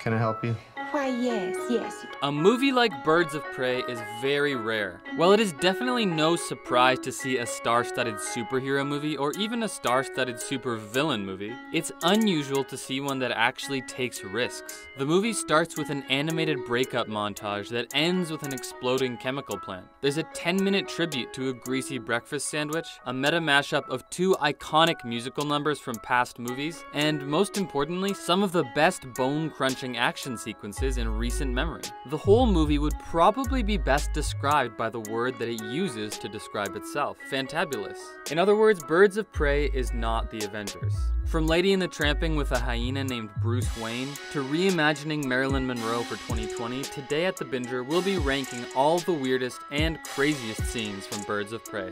Can I help you? Why, yes. A movie like Birds of Prey is very rare. While it is definitely no surprise to see a star-studded superhero movie or even a star-studded supervillain movie, it's unusual to see one that actually takes risks. The movie starts with an animated breakup montage that ends with an exploding chemical plant. There's a 10-minute tribute to a greasy breakfast sandwich, a meta mashup of two iconic musical numbers from past movies, and most importantly, some of the best bone-crunching action sequences in recent memory. The whole movie would probably be best described by the word that it uses to describe itself: fantabulous. In other words, Birds of Prey is not the Avengers. From Lady and the Tramping with a hyena named Bruce Wayne, to reimagining Marilyn Monroe for 2020, today at The Binger we'll be ranking all the weirdest and craziest scenes from Birds of Prey.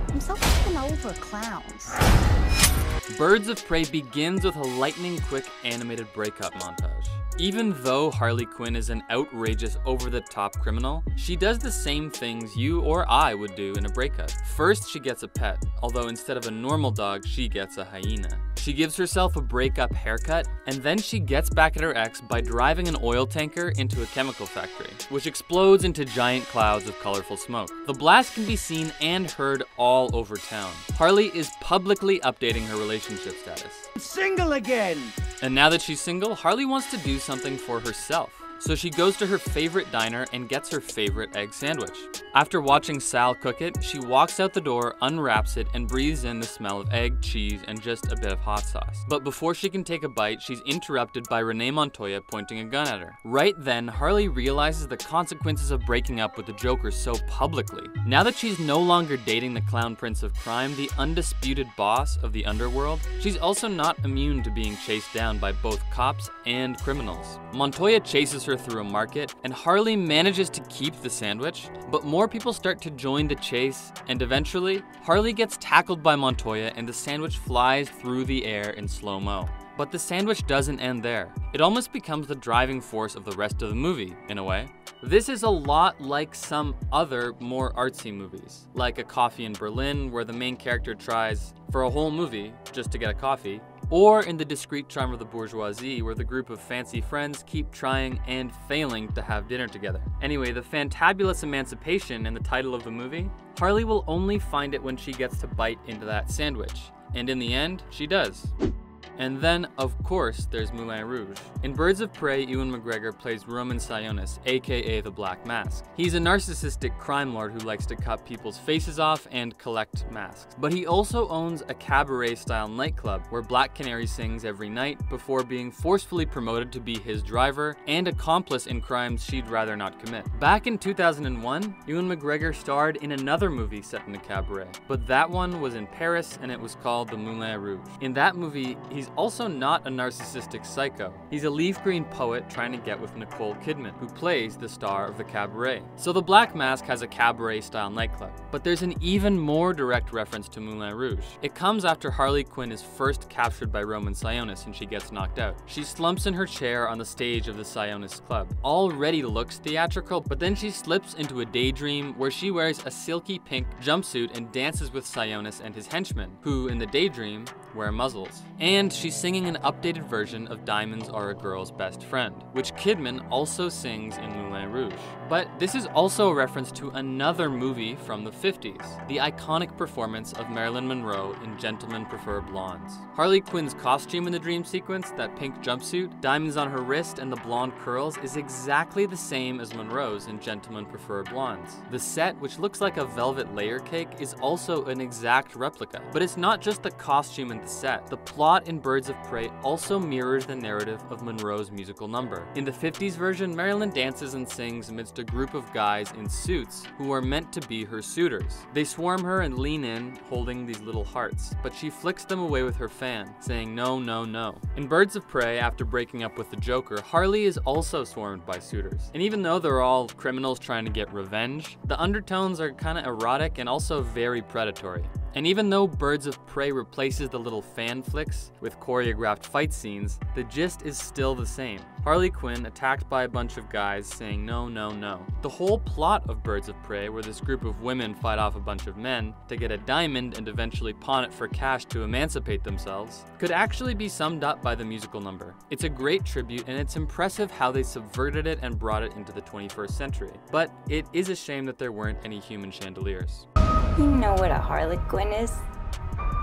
I'm so fucking over clowns. Birds of Prey begins with a lightning-quick animated breakup montage. Even though Harley Quinn is an outrageous, over-the-top criminal, she does the same things you or I would do in a breakup. First, she gets a pet, although instead of a normal dog, she gets a hyena. She gives herself a breakup haircut, and then she gets back at her ex by driving an oil tanker into a chemical factory, which explodes into giant clouds of colorful smoke. The blast can be seen and heard all over town. Harley is publicly updating her relationship status. Single again! And now that she's single, Harley wants to do something for herself. So she goes to her favorite diner and gets her favorite egg sandwich. After watching Sal cook it, she walks out the door, unwraps it, and breathes in the smell of egg, cheese, and just a bit of hot sauce. But before she can take a bite, she's interrupted by Renee Montoya pointing a gun at her. Right then, Harley realizes the consequences of breaking up with the Joker so publicly. Now that she's no longer dating the Clown Prince of Crime, the undisputed boss of the underworld, she's also not immune to being chased down by both cops and criminals. Montoya chases her through a market, and Harley manages to keep the sandwich, but more people start to join the chase, and eventually, Harley gets tackled by Montoya and the sandwich flies through the air in slow-mo. But the sandwich doesn't end there. It almost becomes the driving force of the rest of the movie, in a way. This is a lot like some other, more artsy movies, like A Coffee in Berlin, where the main character tries, for a whole movie, just to get a coffee, or in The Discreet Charm of the Bourgeoisie, where the group of fancy friends keep trying and failing to have dinner together. Anyway, the fantabulous emancipation in the title of the movie, Harley will only find it when she gets to bite into that sandwich. And in the end, she does. And then, of course, there's Moulin Rouge. In Birds of Prey, Ewan McGregor plays Roman Sionis, aka the Black Mask. He's a narcissistic crime lord who likes to cut people's faces off and collect masks. But he also owns a cabaret-style nightclub where Black Canary sings every night before being forcefully promoted to be his driver and accomplice in crimes she'd rather not commit. Back in 2001, Ewan McGregor starred in another movie set in a cabaret, but that one was in Paris and it was called The Moulin Rouge. In that movie, he's also not a narcissistic psycho. He's a leaf green poet trying to get with Nicole Kidman, who plays the star of the cabaret. So the Black Mask has a cabaret-style nightclub, but there's an even more direct reference to Moulin Rouge. It comes after Harley Quinn is first captured by Roman Sionis and she gets knocked out. She slumps in her chair on the stage of the Sionis Club. Already looks theatrical, but then she slips into a daydream where she wears a silky pink jumpsuit and dances with Sionis and his henchmen, who, in the daydream, wear muzzles. And she's singing an updated version of Diamonds Are a Girl's Best Friend, which Kidman also sings in Moulin Rouge. But this is also a reference to another movie from the 50s, the iconic performance of Marilyn Monroe in Gentlemen Prefer Blondes. Harley Quinn's costume in the dream sequence, that pink jumpsuit, diamonds on her wrist, and the blonde curls is exactly the same as Monroe's in Gentlemen Prefer Blondes. The set, which looks like a velvet layer cake, is also an exact replica. But it's not just the costume and the set. The plot in Birds of Prey also mirrors the narrative of Monroe's musical number. In the 50s version, Marilyn dances and sings amidst a group of guys in suits who are meant to be her suitors. They swarm her and lean in, holding these little hearts, but she flicks them away with her fan, saying no, no, no. In Birds of Prey, after breaking up with the Joker, Harley is also swarmed by suitors. And even though they're all criminals trying to get revenge, the undertones are kinda erotic and also very predatory. And even though Birds of Prey replaces the little fan flicks with choreographed fight scenes, the gist is still the same. Harley Quinn attacked by a bunch of guys saying no, no, no. The whole plot of Birds of Prey, where this group of women fight off a bunch of men to get a diamond and eventually pawn it for cash to emancipate themselves, could actually be summed up by the musical number. It's a great tribute, and it's impressive how they subverted it and brought it into the 21st century. But it is a shame that there weren't any human chandeliers. You know what a harlequin is?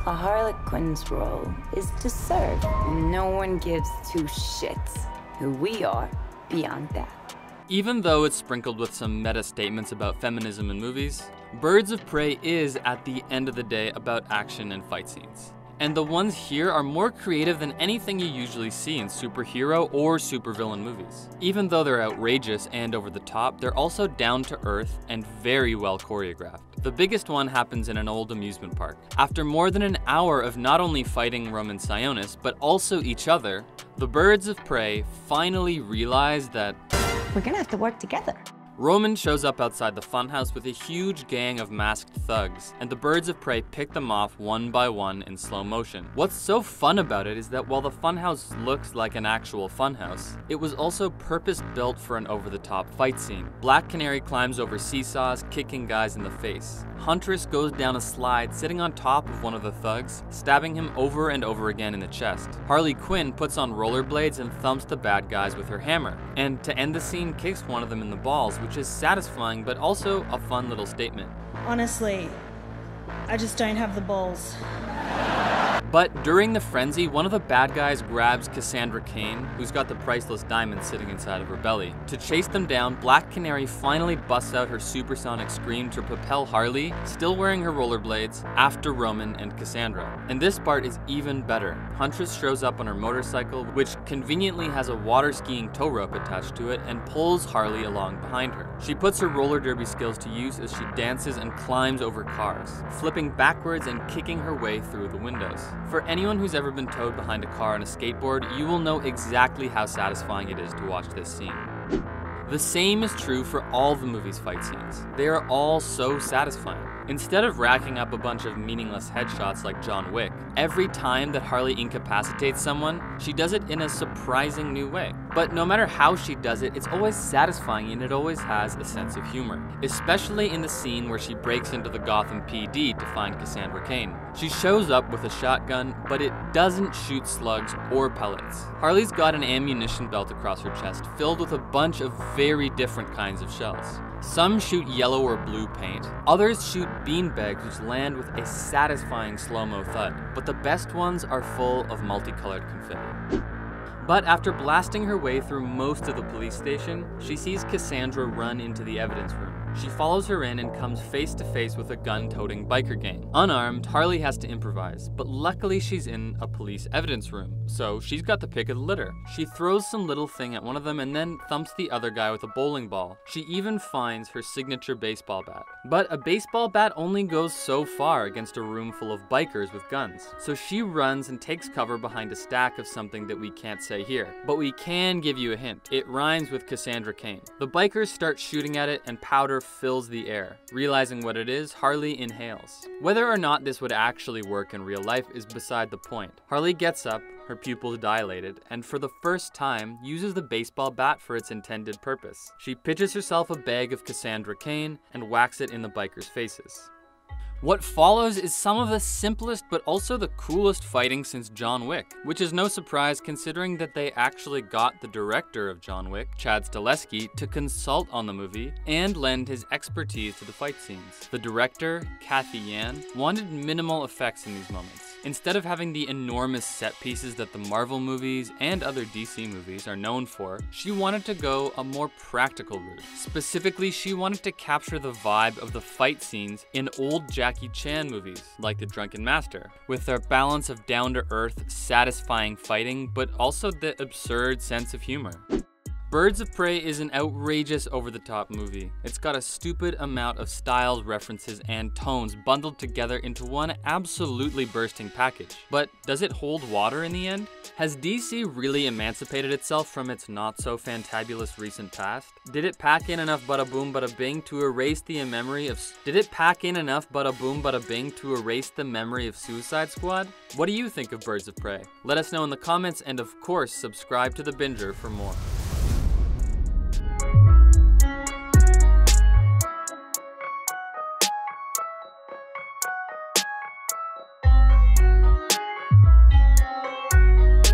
A harlequin's role is to serve. No one gives two shits who we are beyond that. Even though it's sprinkled with some meta statements about feminism in movies, Birds of Prey is, at the end of the day, about action and fight scenes. And the ones here are more creative than anything you usually see in superhero or supervillain movies. Even though they're outrageous and over the top, they're also down to earth and very well choreographed. The biggest one happens in an old amusement park. After more than an hour of not only fighting Roman Sionis, but also each other, the Birds of Prey finally realize that We're gonna have to work together. Roman shows up outside the funhouse with a huge gang of masked thugs, and the Birds of Prey pick them off one by one in slow motion. What's so fun about it is that while the funhouse looks like an actual funhouse, it was also purpose-built for an over-the-top fight scene. Black Canary climbs over seesaws, kicking guys in the face. Huntress goes down a slide, sitting on top of one of the thugs, stabbing him over and over again in the chest. Harley Quinn puts on rollerblades and thumps the bad guys with her hammer, and to end the scene kicks one of them in the balls, which is satisfying but also a fun little statement. Honestly, I just don't have the balls. But during the frenzy, one of the bad guys grabs Cassandra Cain, who's got the priceless diamond sitting inside of her belly. To chase them down, Black Canary finally busts out her supersonic scream to propel Harley, still wearing her rollerblades, after Roman and Cassandra. And this part is even better. Huntress shows up on her motorcycle, which conveniently has a water skiing tow rope attached to it, and pulls Harley along behind her. She puts her roller derby skills to use as she dances and climbs over cars, flipping backwards and kicking her way through the windows. For anyone who's ever been towed behind a car on a skateboard, you will know exactly how satisfying it is to watch this scene. The same is true for all the movie's fight scenes. They are all so satisfying. Instead of racking up a bunch of meaningless headshots like John Wick, every time that Harley incapacitates someone, she does it in a surprising new way. But no matter how she does it, it's always satisfying and it always has a sense of humor. Especially in the scene where she breaks into the Gotham PD to find Cassandra Cain. She shows up with a shotgun, but it doesn't shoot slugs or pellets. Harley's got an ammunition belt across her chest filled with a bunch of very different kinds of shells. Some shoot yellow or blue paint, others shoot beanbags which land with a satisfying slow-mo thud, but the best ones are full of multicolored confetti. But after blasting her way through most of the police station, she sees Cassandra run into the evidence room. She follows her in and comes face to face with a gun-toting biker gang. Unarmed, Harley has to improvise, but luckily she's in a police evidence room, so she's got the pick of the litter. She throws some little thing at one of them and then thumps the other guy with a bowling ball. She even finds her signature baseball bat. But a baseball bat only goes so far against a room full of bikers with guns, so she runs and takes cover behind a stack of something that we can't say here. But we can give you a hint. It rhymes with Cassandra Cain. The bikers start shooting at it and powder fills the air. Realizing what it is, Harley inhales. Whether or not this would actually work in real life is beside the point. Harley gets up, her pupils dilated, and for the first time uses the baseball bat for its intended purpose. She pitches herself a bag of Cassandra Cain and whacks it in the bikers' faces. What follows is some of the simplest but also the coolest fighting since John Wick, which is no surprise considering that they actually got the director of John Wick, Chad Stahelski, to consult on the movie and lend his expertise to the fight scenes. The director, Cathy Yan, wanted minimal effects in these moments. Instead of having the enormous set pieces that the Marvel movies and other DC movies are known for, she wanted to go a more practical route. Specifically, she wanted to capture the vibe of the fight scenes in old Jackie Chan movies, like The Drunken Master, with their balance of down-to-earth, satisfying fighting, but also the absurd sense of humor. Birds of Prey is an outrageous over-the-top movie. It's got a stupid amount of styles, references, and tones bundled together into one absolutely bursting package. But does it hold water in the end? Has DC really emancipated itself from its not-so-fantabulous recent past? Did it pack in enough bada boom bada bing to erase the memory of Suicide Squad? What do you think of Birds of Prey? Let us know in the comments, and of course, subscribe to The Binger for more.